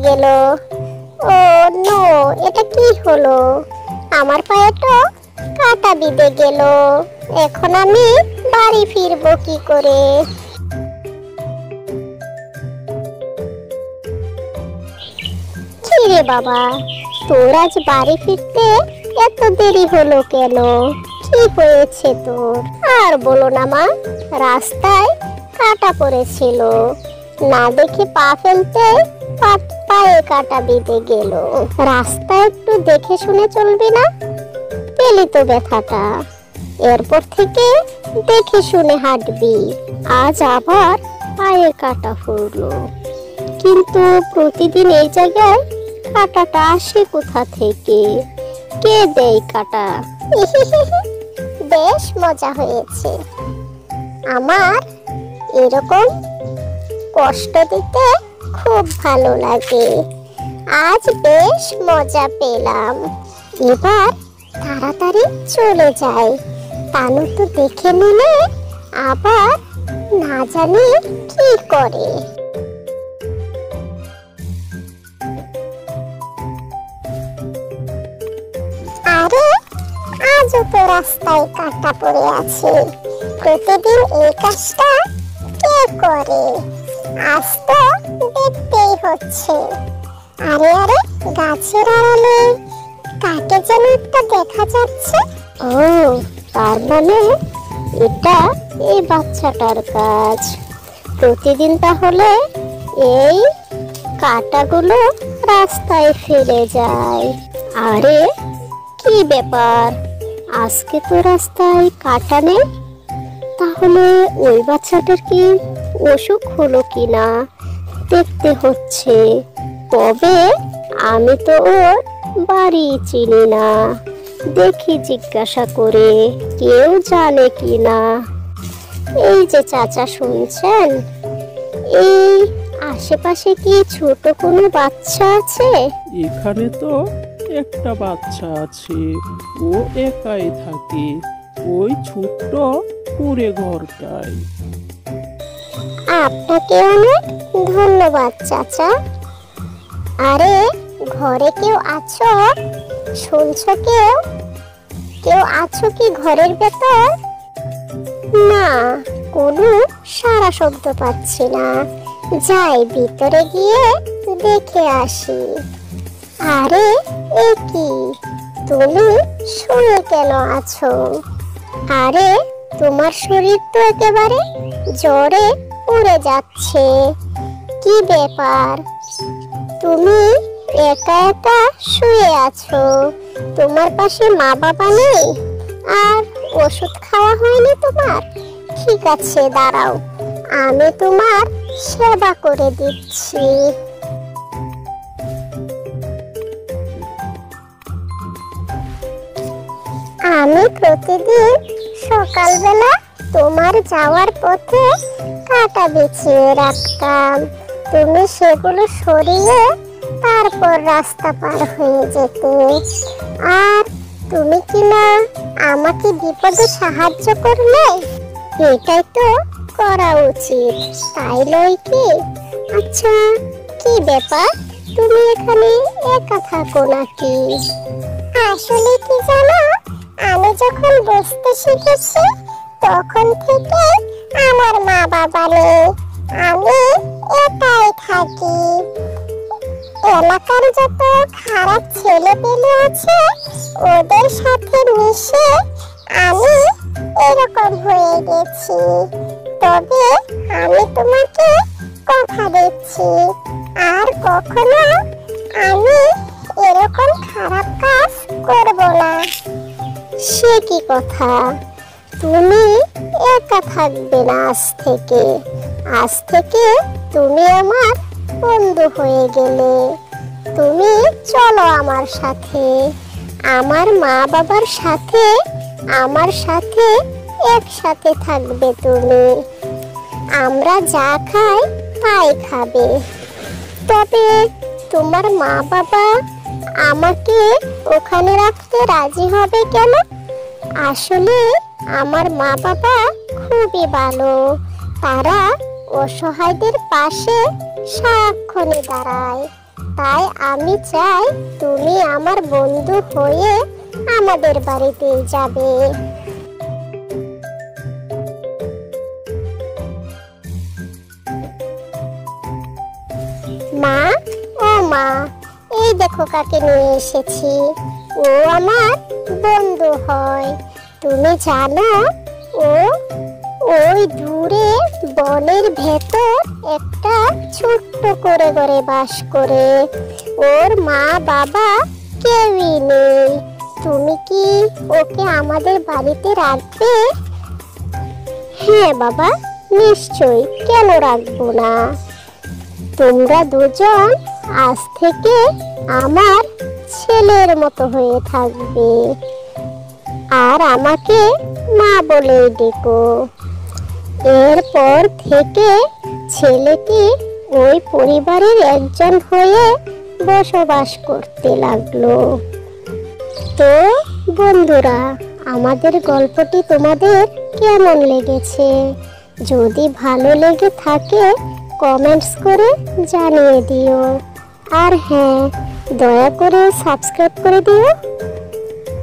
গেল। ও নো, এটা কি হলো? আমার পায়ে তো কাঁটা বিঁধে গেল। এখন আমি বাড়ি ফিরবো কি করে? কি রে বাবা, তোর আজ বাড়ি ফিরতে এত দেরি হলো কেন? কি হয়েছে তোর? আর বলো না মা, রাস্তায় কাঁটা পড়েছিল, না দেখে পা ফেলতে পায়ে কাঁটা বিঁধে গেল। রাস্তায় একটু দেখে শুনে চলবি না? পেলি তো ব্যথাটা, এরপর থেকে দেখে শুনে হাঁটবি। আজ আবার পায়ে কাঁটা পড়লো, কিন্তু প্রতিদিন এই জায়গায় কাঁটাটা আসে কোথা থেকে? কে দেয় কাঁটা? বেশ মজা হয়েছে। আমার এরকম কষ্ট দিতে খুব ভালো লাগে। আজ বেশ মজা পেলাম। এবার তাড়াতাড়ি চলে যাই, তানু তো দেখে নিলে আবার না জানি কি করে। আরে, আজও তো রাস্তায় কাঁটা পড়ে আছে। প্রতিদিন এই কাজটা কে করে? আজ তো দেখতেই হচ্ছে। আরে আরে, গাছের আড়ালে কাকে যেন একটা দেখা যাচ্ছে। ও, তার মানে এটা এই বাচ্চাটার কাজ। প্রতিদিন তাহলে এই কাঁটাগুলো রাস্তায় ফেলে যায়। আরে কি ব্যাপার, আজকে তো রাস্তায় কাঁটা নেই। তাহলে ওই বাচ্চাটার কি অসুখ হলো কিনা দেখতে হচ্ছে। তবে আমি তো ওর বাড়ি চিনি না, দেখি জিজ্ঞাসা করে কেউ জানে কিনা। এই যে চাচা, শুনছেন? এই আশেপাশে কি ছোট কোনো বাচ্চা আছে? এখানে তো একটা বাচ্চা আছে, ও একাই থাকে ওই ছোট্ট কুঁড়ে ঘরটায়। আপনাকে অনেক ধন্যবাদ চাচা। আরে, ঘরে কেউ আছো? শুনছো? কেউ কেউ আছো কি ঘরের ভেতর? না, কোনো সাড়া শব্দ পাচ্ছি না। যাই ভিতরে গিয়ে দেখে আসি। আরে এ কি, তুমি শুয়ে কেন আছো? আরে, তোমার শরীর তো একেবারে জ্বরে পুড়ে যাচ্ছে। কি ব্যাপার, তুমি একা একা শুয়ে আছো? তোমার পাশে মা বাবা নেই? আর ওষুধ খাওয়া হয়নি তোমার? ঠিক আছে, দাঁড়াও, আমি তোমার সেবা করে দিচ্ছি। আমি প্রতিদিন সকালবেলা তোমার যাওয়ার পথে কাঁটা বিছিয়ে রাখতাম। তুমি সেগুলো সরিয়ে তারপর রাস্তা পার হয়ে যেতে। আর তুমি কিনা আমাকে বিপদে সাহায্য করলে। এটাই তো করা উচিত, তাই নয় কি? আচ্ছা, কি ব্যাপার, তুমি এখানে একা থাকো নাকি? আসলে কি জানো, আমি যখন বুঝতে শিখেছি তখন থেকে আমার মা বাবা নেই, আমি একাই থাকি। এলাকার যত খারাপ ছেলে পেলে আছে ওদের সাথে মিশে আমি এরকম হয়ে গেছি। তবে আমি তোমাকে কথা দিচ্ছি, আর কখনো আমি এরকম খারাপ কাজ করব না। সে কি কথা, তুমি একা থাকবে না আজ থেকে। আজ থেকে তুমি আমার বন্ধু হয়ে গেলে। তুমি চলো আমার সাথে, আমার মা বাবার সাথে, আমার সাথে একসাথে থাকবে তুমি। আমরা যা খাই তাই খাবে। তবে তোমার মা বাবা আমাকে ওখানে রাখতে রাজি হবে কেন? আসলে আমার মা বাবা খুবই ভালো, তারা অসহায়দের পাশে সারাক্ষণই দাঁড়ায়। তাই আমি চাই তুমি আমার বন্ধু হয়ে আমাদের বাড়িতে যাবে। মা, ও মা, এই দেখো কাকে নিয়ে এসেছি। ও আমার বন্ধু হয়। তুমি জানো ও ওই দূরে বনের ভেতর একটা ছোট্ট করে ঘরে বাস করে। ওর মা বাবা কেউই নেই। তুমি কি ওকে আমাদের বাড়িতে রাখবে? হ্যাঁ বাবা, নিশ্চয়ই, কেন রাখবো না। তোমরা দুজন আজ থেকে আমার ছেলের মতো হয়ে থাকবে, আর আমাকে মা বলে ডেকো। এরপর থেকে ছেলেটি ওই পরিবারের একজন হয়ে বসবাস করতে লাগলো। তো বন্ধুরা, আমাদের গল্পটি তোমাদের কেমন লেগেছে? যদি ভালো লেগে থাকে কমেন্টস করে জানিয়ে দিও। আর হ্যাঁ, দয়া করে সাবস্ক্রাইব করে দিও।